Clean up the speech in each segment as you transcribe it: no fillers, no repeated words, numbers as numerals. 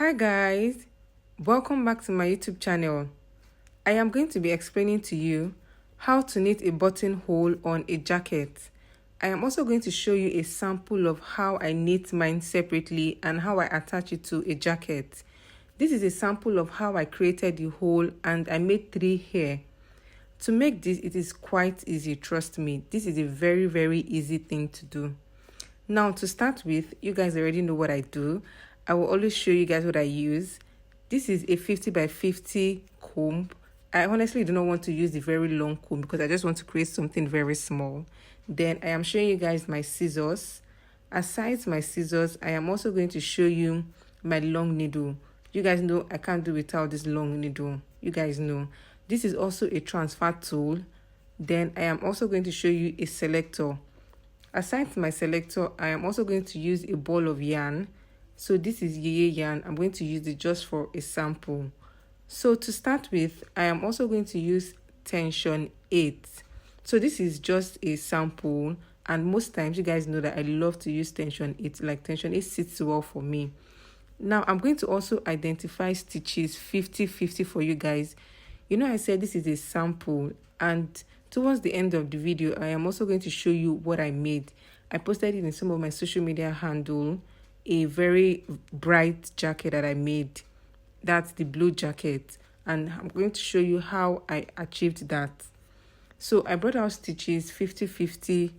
Hi guys, welcome back to my YouTube channel. I am going to be explaining to you how to knit a buttonhole on a jacket. I am also going to show you a sample of how I knit mine separately and how I attach it to a jacket. This is a sample of how I created the hole and I made 3 here. To make this, it is quite easy, trust me. This is a very easy thing to do. Now to start with, you guys already know what I do. I will always show you guys what I use. This is a 50 by 50 comb. I honestly do not want to use the very long comb because I just want to create something very small. Then I am showing you guys my scissors. Aside my scissors, I am also going to show you my long needle. You guys know I can't do without this long needle. You guys know. This is also a transfer tool. Then I am also going to show you a selector. Aside my selector, I am also going to use a ball of yarn. So this is yeye yarn. I'm going to use it just for a sample. So to start with, I am also going to use tension 8. So this is just a sample, and most times you guys know that I love to use tension 8. Like tension 8 sits well for me. Now I'm going to also identify stitches 50-50 for you guys. You know, I said this is a sample, and towards the end of the video, I am also going to show you what I made. I posted it in some of my social media handle, a very bright jacket that I made. That's the blue jacket, and I'm going to show you how I achieved that. So I brought out stitches 50-50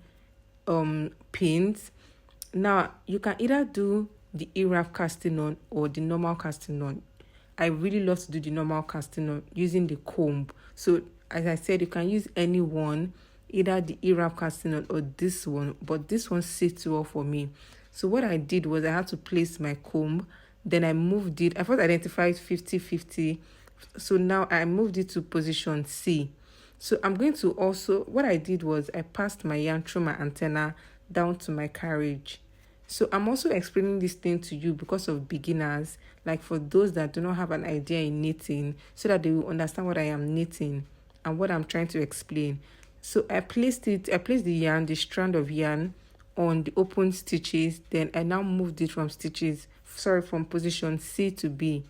pins. Now you can either do the E-wrap casting on or the normal casting on. I really love to do the normal casting on using the comb. So as I said, you can use any one, either the E-wrap casting on or this one, but this one sits well for me. So what I did was I had to place my comb, then I moved it. I first identified 50-50, so now I moved it to position C. So I'm going to also, what I did was I passed my yarn through my antenna down to my carriage. So I'm also explaining this thing to you because of beginners, like for those that do not have an idea in knitting, so that they will understand what I am knitting and what I'm trying to explain. So I placed the yarn, the strand of yarn on the open stitches. Then I now moved it from from position C to B.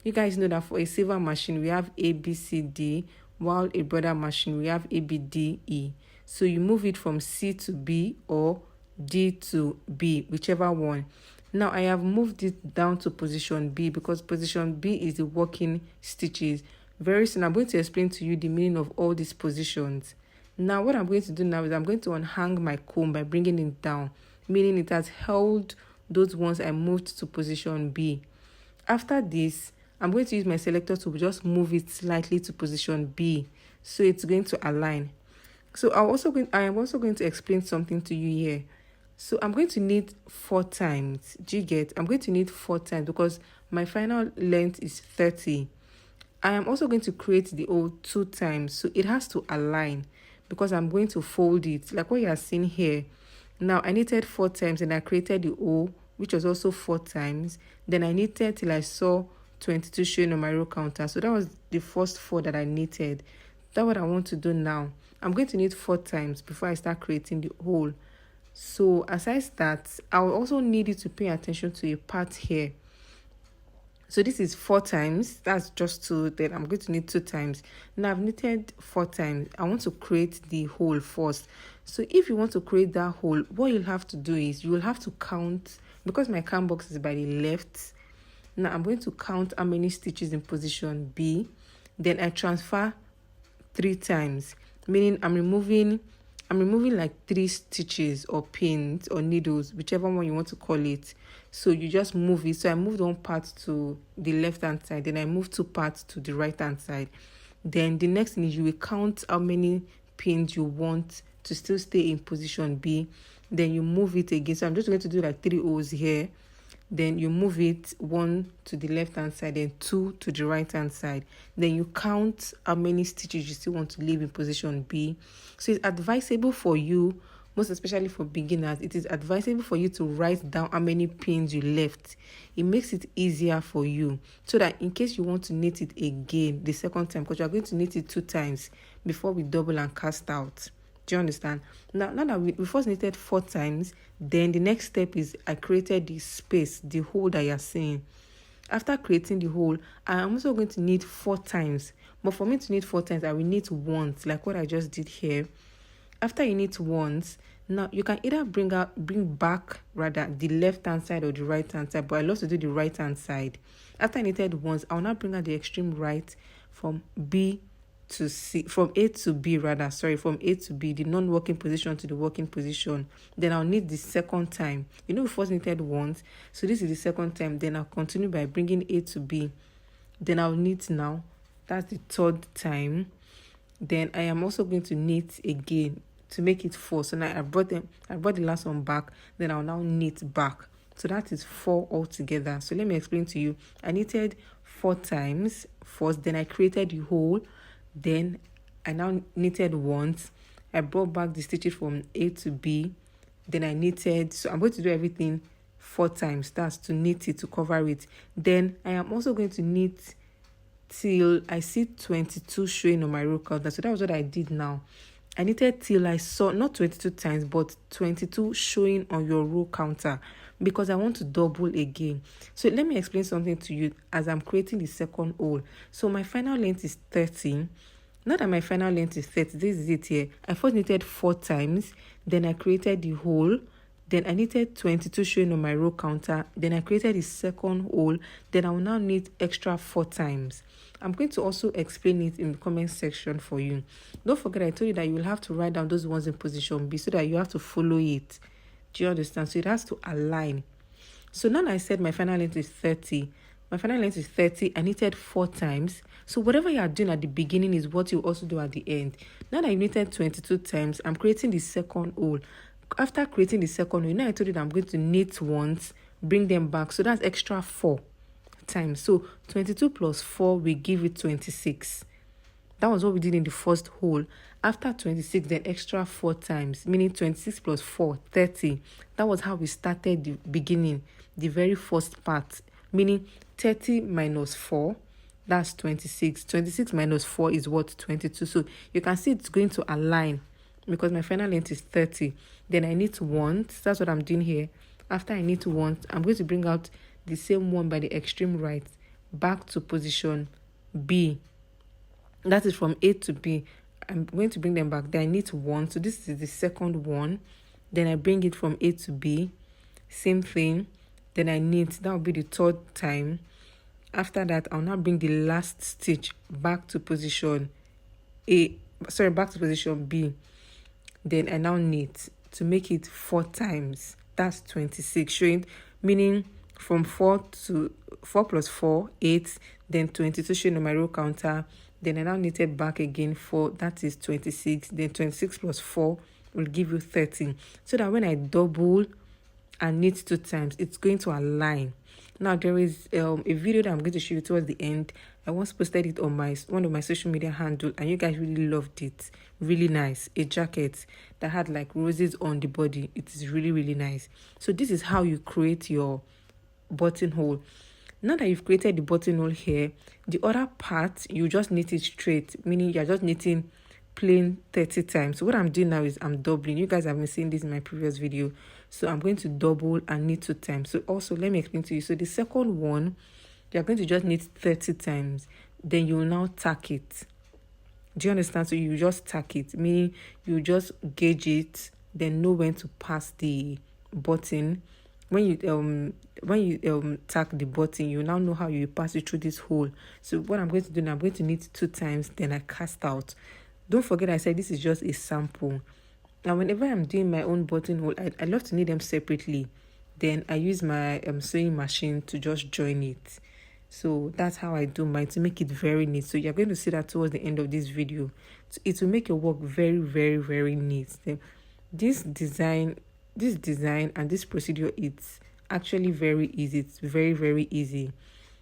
You guys know that for a silver machine, we have A, B, C, D, while a brother machine, we have A, B, D, E. So you move it from C to B or D to B, whichever one. Now I have moved it down to position B because position B is the working stitches. Very soon I'm going to explain to you the meaning of all these positions. Now what I'm going to do now is I'm going to unhang my comb by bringing it down, meaning it has held those ones I moved to position B. After this, I'm going to use my selector to just move it slightly to position B, so it's going to align. So I am also going to explain something to you here. So I'm going to knit 4 times. Do you get? I'm going to knit 4 times because my final length is 30. I am also going to create the O 2 times, so it has to align because I'm going to fold it like what you are seeing here. Now I knitted 4 times and I created the O, which was also 4 times. Then I knitted till I saw 22 showing on my row counter. So that was the first 4 that I knitted. That's what I want to do now. I'm going to knit 4 times before I start creating the hole. So as I start, I will also need you to pay attention to a part here. So this is 4 times. That's just 2. Then I'm going to knit 2 times. Now I've knitted 4 times. I want to create the hole first. So if you want to create that hole, what you'll have to do is you will have to count, because my count box is by the left. Now I'm going to count how many stitches in position B. Then I transfer 3 times, meaning I'm removing like 3 stitches or pins or needles, whichever one you want to call it. So you just move it. So I moved one part to the left hand side, then I moved 2 parts to the right hand side. Then the next thing is you will count how many pins you want to still stay in position B. Then you move it again. So I'm just going to do like 3 O's here. Then you move it 1 to the left hand side, then 2 to the right hand side. Then you count how many stitches you still want to leave in position B. So it's advisable for you, most especially for beginners, it is advisable for you to write down how many pins you left. It makes it easier for you, so that in case you want to knit it again the second time, because you are going to knit it 2 times before we double and cast out. Do you understand? Now that we first knitted 4 times, then the next step is I created the space, the hole that you're seeing. After creating the hole, I am also going to knit 4 times. But for me to knit 4 times, I will knit once, like what I just did here. After you knit once, now you can either bring back rather the left hand side or the right hand side, but I love to do the right hand side. After I knitted once, I'll now bring out the extreme right from B to C, from A to B rather, from A to B, the non-working position to the working position. Then I'll knit the second time. We first knitted once, so this is the second time. Then I'll continue by bringing A to B. Then I'll knit now. That's the third time. Then I am also going to knit again to make it 4. So now I brought the last one back. Then I'll now knit back. So that is 4 altogether. So let me explain to you. I knitted 4 times first. Then I created the hole. Then I now knitted once. I brought back the stitches from A to B. Then I knitted. So I'm going to do everything 4 times. That's to knit it, to cover it. Then I am also going to knit till I see 22 showing on my row counter. So that was what I did now. I knitted till I saw not 22 times, but 22 showing on your row counter, because I want to double again. So let me explain something to you as I'm creating the second hole. So my final length is 30. Not that my final length is 30. This is it here. I first knitted 4 times. Then I created the hole. Then I knitted 22 showing on my row counter. Then I created the second hole. Then I will now knit extra 4 times. I'm going to also explain it in the comment section for you. Don't forget, I told you that you will have to write down those ones in position B so that you have to follow it. Do you understand? So it has to align. So now I said my final length is 30. My final length is 30. I knitted 4 times. So whatever you are doing at the beginning is what you also do at the end. Now that I knitted 22 times, I'm creating the second hole. After creating the second hole, now I told you that I'm going to knit once, bring them back. So that's extra 4 times. So 22 plus 4 will give you 26. That was what we did in the first hole. After 26, then extra 4 times, meaning 26 plus 4, 30. That was how we started the beginning, the very first part, meaning 30 minus 4, that's 26. 26 minus 4 is what? 22. So you can see it's going to align because my final length is 30. Then I knit once. That's what I'm doing here. After I knit once, I'm going to bring out the same one by the extreme right back to position B. That is from A to B. I'm going to bring them back. Then I knit one. So this is the second one. Then I bring it from A to B. Same thing. Then I knit. That will be the third time. After that, I'll now bring the last stitch back to position back to position B. Then I now knit to make it 4 times. That's 26, showing, meaning from 4 plus 4, 8, then 22 showing on my row counter. Then I now knitted back again 4, that is 26. Then 26 plus 4 will give you 30. So that when I double and knit 2 times, it's going to align. Now there is a video that I'm going to show you towards the end. I once posted it on one of my social media handle, and you guys really loved it. Really nice. A jacket that had like roses on the body. It is really, really nice. So this is how you create your buttonhole. Now that you've created the buttonhole here, the other part you just knit it straight, meaning you're just knitting plain 30 times. So what I'm doing now is I'm doubling. You guys have been seeing this in my previous video. So I'm going to double and knit 2 times. So also let me explain to you. So the second one, you're going to just knit 30 times. Then you will now tack it. Do you understand? So you just tack it, meaning you just gauge it, then know when to pass the button. When you tack the button, you now know how you pass it through this hole. So what I'm going to do now, I'm going to knit 2 times, then I cast out. Don't forget I said this is just a sample. Now whenever I'm doing my own buttonhole, I love to knit them separately. Then I use my sewing machine to just join it. So that's how I do mine, to make it very neat. So you're going to see that towards the end of this video. So it will make your work very, very, very neat. This design and this procedure, it's actually very easy. It's very, very easy.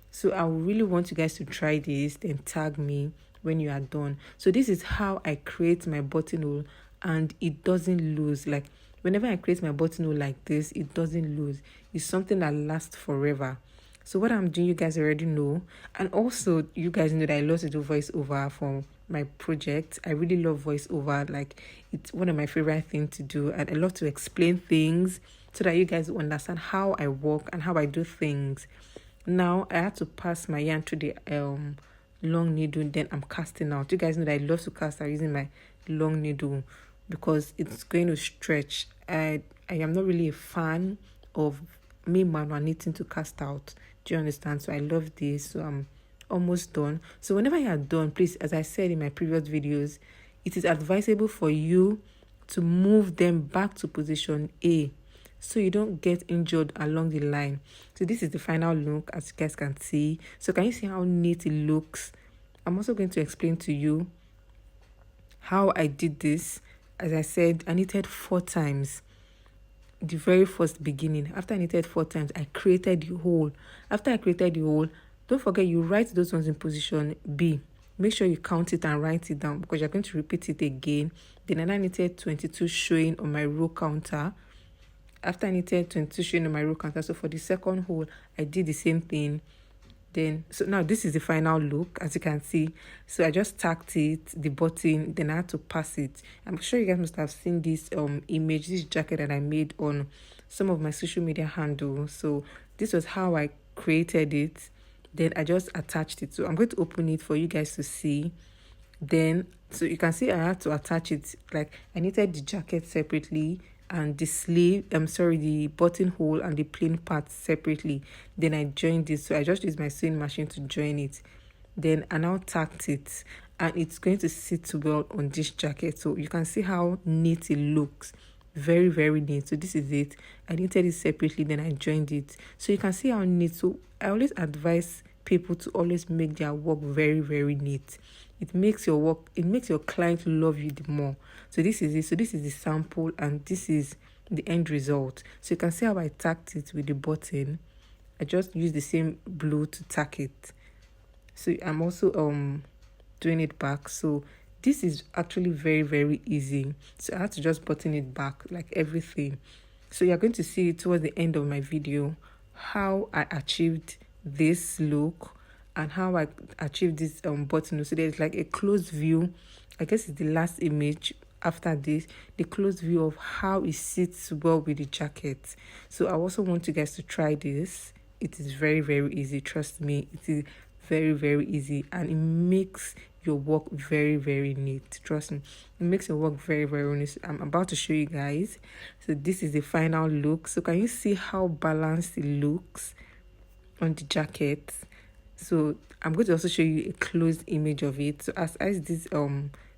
So I really want you guys to try this, then tag me when you are done. So this is how I create my buttonhole, and it doesn't lose. Like whenever I create my buttonhole like this, it doesn't lose. It's something that lasts forever. So what I'm doing, you guys already know. And also, you guys know that I love to do voiceover for my project. I really love voiceover. Like, it's one of my favorite things to do. And I love to explain things so that you guys will understand how I work and how I do things. now I had to pass my yarn through the long needle, then I'm casting out. You guys know that I love to cast out using my long needle because it's going to stretch. I am not really a fan of me manual knitting to cast out. Do you understand? So I love this. So I'm almost done. So whenever you are done, please, as I said in my previous videos, it is advisable for you to move them back to position A so you don't get injured along the line. So this is the final look, as you guys can see. So can you see how neat it looks? I'm also going to explain to you how I did this. As I said, I knitted 4 times. The very first beginning, after I knitted 4 times, I created the hole. After I created the hole, don't forget you write those ones in position B. Make sure you count it and write it down because you're going to repeat it again. Then I knitted 22 showing on my row counter. After I knitted 22 showing on my row counter, so for the second hole, I did the same thing. Then, so now this is the final look, as you can see. So I just tacked it, the button, then I had to pass it. I'm sure you guys must have seen this image, this jacket that I made on some of my social media handles. So this was how I created it. Then I just attached it. So I'm going to open it for you guys to see. Then, so you can see I had to attach it, like I knitted the jacket separately and the sleeve, the buttonhole and the plain part separately. Then I joined this. So I just used my sewing machine to join it. Then I now tacked it and it's going to sit well on this jacket. So you can see how neat it looks. Very, very neat. So this is it. I knitted it separately, then I joined it. So you can see how neat. So I always advise people to always make their work very, very neat. It makes your work, it makes your client love you the more. So this is it. So this is the sample and this is the end result. So you can see how I tacked it with the button. I just used the same glue to tack it. So I'm also doing it back. So this is actually very, very easy. So I had to just button it back like everything. So you're going to see towards the end of my video how I achieved this look and how I achieved this button. So there's like a close view. I guess it's the last image after this, the close view of how it sits well with the jacket. So I also want you guys to try this. It is very, very easy. Trust me, it is very, very easy and it makes your work very, very neat. Trust me, it makes your work very, very neat. I'm about to show you guys. So this is the final look. So can you see how balanced it looks on the jacket? So I'm going to also show you a close image of it. So as this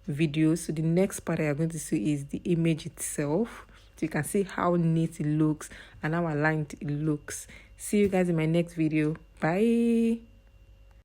video, so the next part I am going to see is the image itself. So you can see how neat it looks and how aligned it looks. See you guys in my next video. Bye.